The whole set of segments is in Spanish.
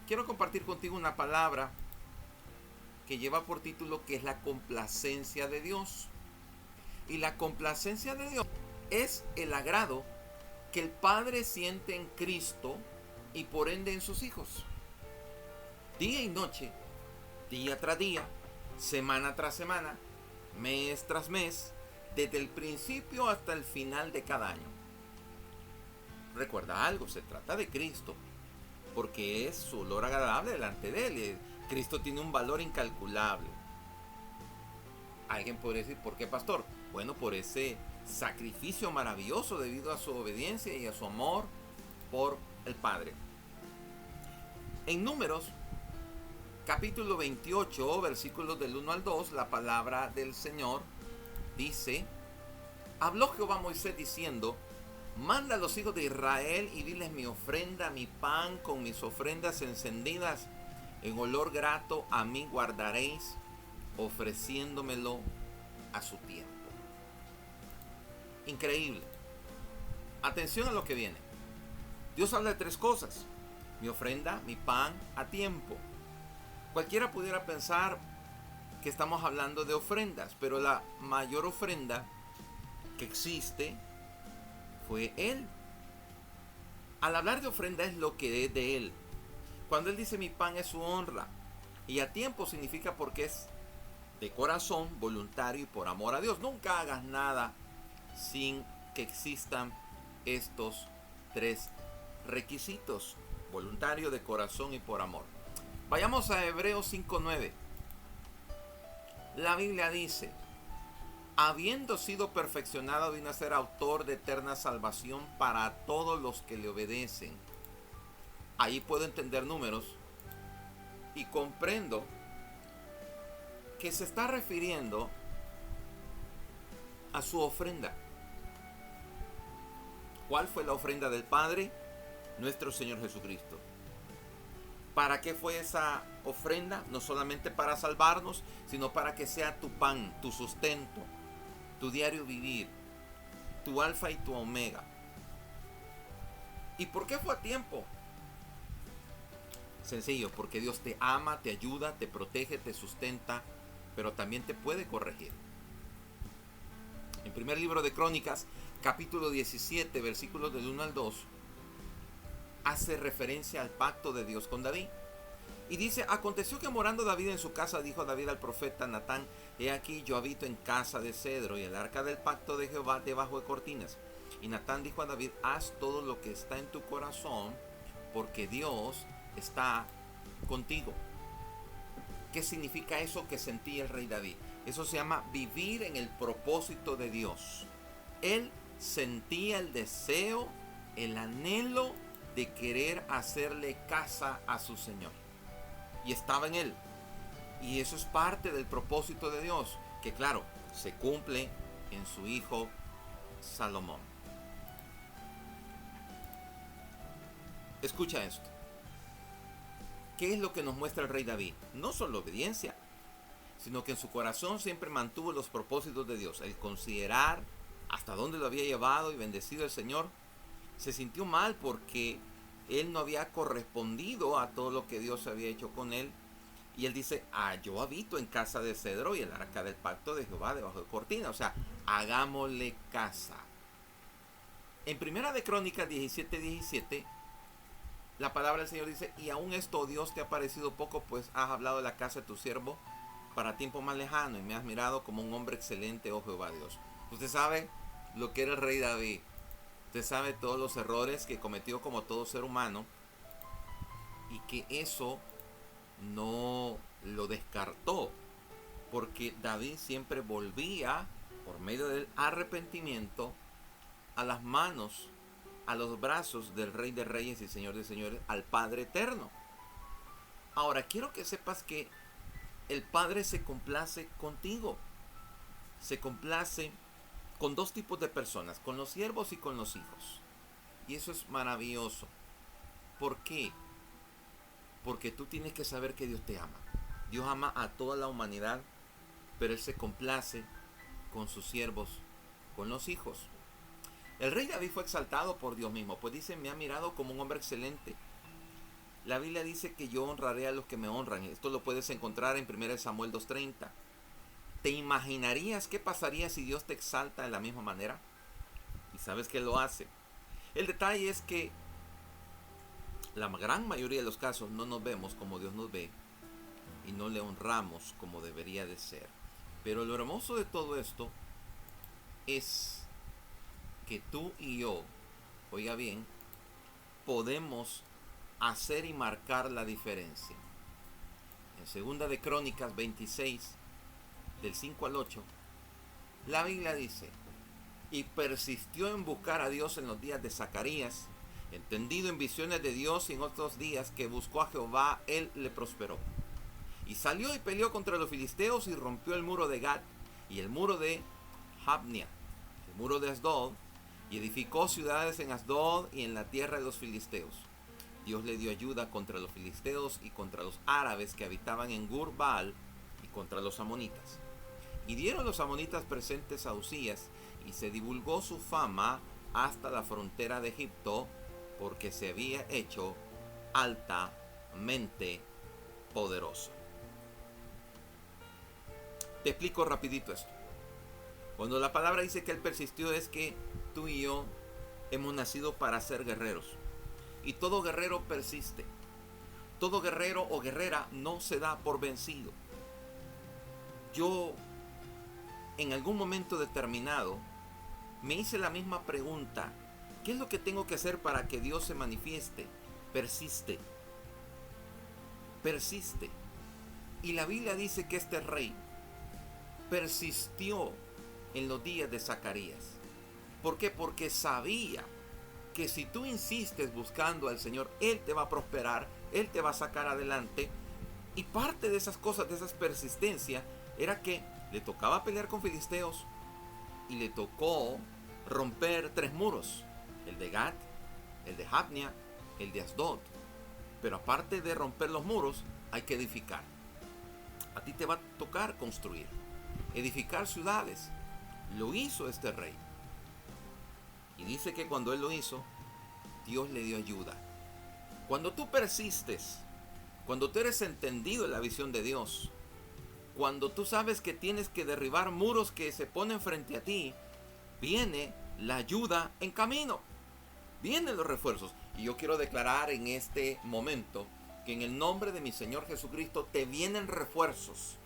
quiero compartir contigo una palabra que lleva por título que es la complacencia de Dios. Y la complacencia de Dios es el agrado que el Padre siente en Cristo y por ende en sus hijos. Día y noche, día tras día, semana tras semana, mes tras mes, desde el principio hasta el final de cada año. Recuerda algo, se trata de Cristo, porque es su olor agradable delante de Él. Cristo tiene un valor incalculable. Alguien podría decir, ¿por qué, pastor? Bueno, por ese sacrificio maravilloso debido a su obediencia y a su amor por el Padre. En Números, capítulo 28, versículos del 1 al 2, la palabra del Señor dice: habló Jehová a Moisés diciendo: manda a los hijos de Israel y diles mi ofrenda, mi pan con mis ofrendas encendidas en olor grato a mí guardaréis, ofreciéndomelo a su tiempo. Increíble. Atención a lo que viene. Dios habla de tres cosas: mi ofrenda, mi pan, a tiempo. Cualquiera pudiera pensar que estamos hablando de ofrendas, pero la mayor ofrenda que existe fue Él. Al hablar de ofrenda es lo que es de Él. Cuando Él dice mi pan es su honra, y a tiempo significa porque es de corazón, voluntario y por amor a Dios. Nunca hagas nada sin que existan estos tres requisitos: voluntario, de corazón y por amor. Vayamos a Hebreos 5:9. La Biblia dice: habiendo sido perfeccionado, vino a ser autor de eterna salvación para todos los que le obedecen. Ahí puedo entender Números y comprendo que se está refiriendo a su ofrenda. ¿Cuál fue la ofrenda del Padre? Nuestro Señor Jesucristo. ¿Para qué fue esa ofrenda? No solamente para salvarnos, sino para que sea tu pan, tu sustento, tu diario vivir, tu alfa y tu omega. ¿Y por qué fue a tiempo? Sencillo, porque Dios te ama, te ayuda, te protege, te sustenta, pero también te puede corregir. En primer libro de Crónicas, capítulo 17, versículos del 1 al 2, hace referencia al pacto de Dios con David. Y dice: aconteció que morando David en su casa, dijo David al profeta Natán: he aquí yo habito en casa de cedro, y el arca del pacto de Jehová debajo de cortinas. Y Natán dijo a David: haz todo lo que está en tu corazón, porque Dios está contigo. ¿Qué significa eso que sentía el rey David? Eso se llama vivir en el propósito de Dios. Él sentía el deseo, el anhelo de querer hacerle casa a su Señor. Y estaba en Él. Y eso es parte del propósito de Dios, que claro, se cumple en su hijo Salomón. Escucha esto. ¿Qué es lo que nos muestra el rey David? No solo obediencia, sino que en su corazón siempre mantuvo los propósitos de Dios. El considerar hasta dónde lo había llevado y bendecido el Señor. Se sintió mal porque él no había correspondido a todo lo que Dios había hecho con él. Y él dice: yo habito en casa de cedro y el arca del pacto de Jehová debajo de cortina. O sea, hagámosle casa. En primera de Crónicas 17:17, la palabra del Señor dice: y aún esto, Dios, te ha parecido poco, pues has hablado de la casa de tu siervo para tiempo más lejano, y me has mirado como un hombre excelente, oh Jehová Dios. Usted sabe lo que era el rey David. Usted sabe todos los errores que cometió como todo ser humano, y que eso no lo descartó, porque David siempre volvía, por medio del arrepentimiento, a las manos, a los brazos del Rey de Reyes y Señor de Señores, al Padre Eterno. Ahora, quiero que sepas que el Padre se complace contigo. Se complace con dos tipos de personas: con los siervos y con los hijos. Y eso es maravilloso. ¿Por qué? Porque tú tienes que saber que Dios te ama. Dios ama a toda la humanidad, pero Él se complace con sus siervos, con los hijos. El rey David fue exaltado por Dios mismo, pues dice: me ha mirado como un hombre excelente. La Biblia dice que yo honraré a los que me honran. Esto lo puedes encontrar en 1 Samuel 2:30. ¿Te imaginarías qué pasaría si Dios te exalta de la misma manera? Y sabes que lo hace. El detalle es que la gran mayoría de los casos no nos vemos como Dios nos ve y no le honramos como debería de ser. Pero lo hermoso de todo esto es que tú y yo, oiga bien, podemos hacer y marcar la diferencia. En segunda de Crónicas 26, del 5 al 8, la Biblia dice: y persistió en buscar a Dios en los días de Zacarías, entendido en visiones de Dios, y en otros días que buscó a Jehová, él le prosperó. Y salió y peleó contra los filisteos y rompió el muro de Gat y el muro de Jabnia, el muro de Asdod, y edificó ciudades en Asdod y en la tierra de los filisteos. Dios le dio ayuda contra los filisteos y contra los árabes que habitaban en Gur-Baal y contra los amonitas. Y dieron los amonitas presentes a Usías, y se divulgó su fama hasta la frontera de Egipto, porque se había hecho altamente poderoso. Te explico rapidito esto. Cuando la palabra dice que él persistió, es que tú y yo hemos nacido para ser guerreros. Y todo guerrero persiste. Todo guerrero o guerrera no se da por vencido. Yo, en algún momento determinado, me hice la misma pregunta: ¿qué es lo que tengo que hacer para que Dios se manifieste? Persiste. Persiste. Y la Biblia dice que este rey persistió en los días de Zacarías. ¿Por qué? Porque sabía que si tú insistes buscando al Señor, Él te va a prosperar, Él te va a sacar adelante. Y parte de esas cosas, de esas persistencias, era que le tocaba pelear con filisteos y le tocó romper 3 muros: el de Gat, el de Jabnia, el de Asdod. Pero aparte de romper los muros, hay que edificar. A ti te va a tocar construir, edificar ciudades. Lo hizo este rey. Y dice que cuando él lo hizo, Dios le dio ayuda. Cuando tú persistes, cuando tú eres entendido en la visión de Dios, cuando tú sabes que tienes que derribar muros que se ponen frente a ti, viene la ayuda en camino. Vienen los refuerzos. Y yo quiero declarar en este momento que en el nombre de mi Señor Jesucristo te vienen refuerzos.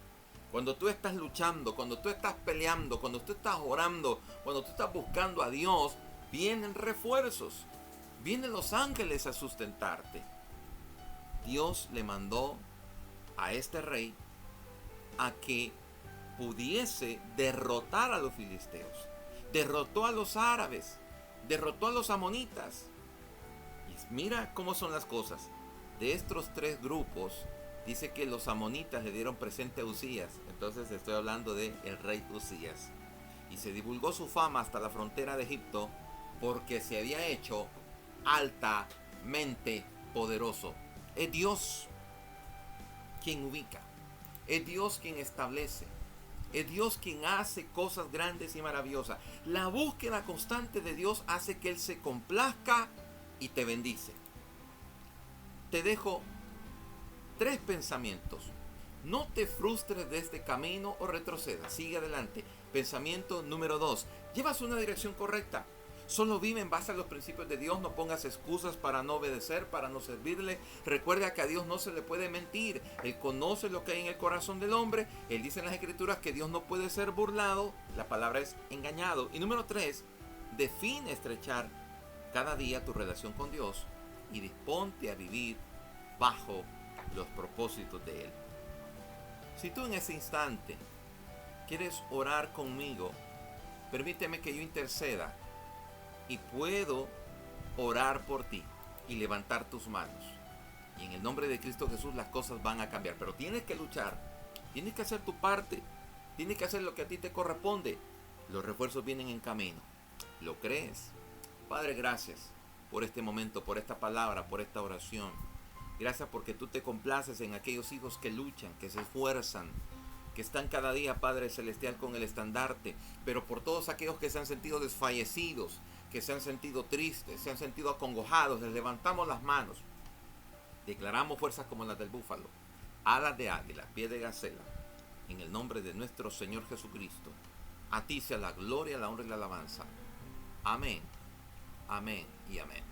Cuando tú estás luchando, cuando tú estás peleando, cuando tú estás orando, cuando tú estás buscando a Dios, vienen refuerzos. Vienen los ángeles a sustentarte. Dios le mandó a este rey a que pudiese derrotar a los filisteos. Derrotó a los árabes, derrotó a los amonitas. Y mira cómo son las cosas. De estos 3 grupos, dice que los amonitas le dieron presente a Usías. Entonces estoy hablando de el rey Usías. Y se divulgó su fama hasta la frontera de Egipto, porque se había hecho altamente poderoso. Es Dios quien ubica. Es Dios quien establece. Es Dios quien hace cosas grandes y maravillosas. La búsqueda constante de Dios hace que Él se complazca y te bendice. Te dejo 3 pensamientos. No te frustres de este camino o retrocedas. Sigue adelante. Pensamiento número 2. Llevas una dirección correcta. Solo vive en base a los principios de Dios. No pongas excusas para no obedecer, para no servirle. Recuerda que a Dios no se le puede mentir. Él conoce lo que hay en el corazón del hombre. Él dice en las Escrituras que Dios no puede ser burlado. La palabra es engañado. Y número 3. Define estrechar cada día tu relación con Dios y disponte a vivir bajo los propósitos de Él. Si tú en ese instante quieres orar conmigo, permíteme que yo interceda y puedo orar por ti y levantar tus manos. Y en el nombre de Cristo Jesús las cosas van a cambiar. Pero tienes que luchar, tienes que hacer tu parte, tienes que hacer lo que a ti te corresponde. Los refuerzos vienen en camino. ¿Lo crees? Padre, gracias por este momento, por esta palabra, por esta oración. Gracias porque tú te complaces en aquellos hijos que luchan, que se esfuerzan, que están cada día, Padre Celestial, con el estandarte. Pero por todos aquellos que se han sentido desfallecidos, que se han sentido tristes, se han sentido acongojados, les levantamos las manos Declaramos fuerzas como las del búfalo, alas de águila, pie de gacela, en el nombre de nuestro Señor Jesucristo. A ti sea la gloria, la honra y la alabanza. Amén, amén y amén.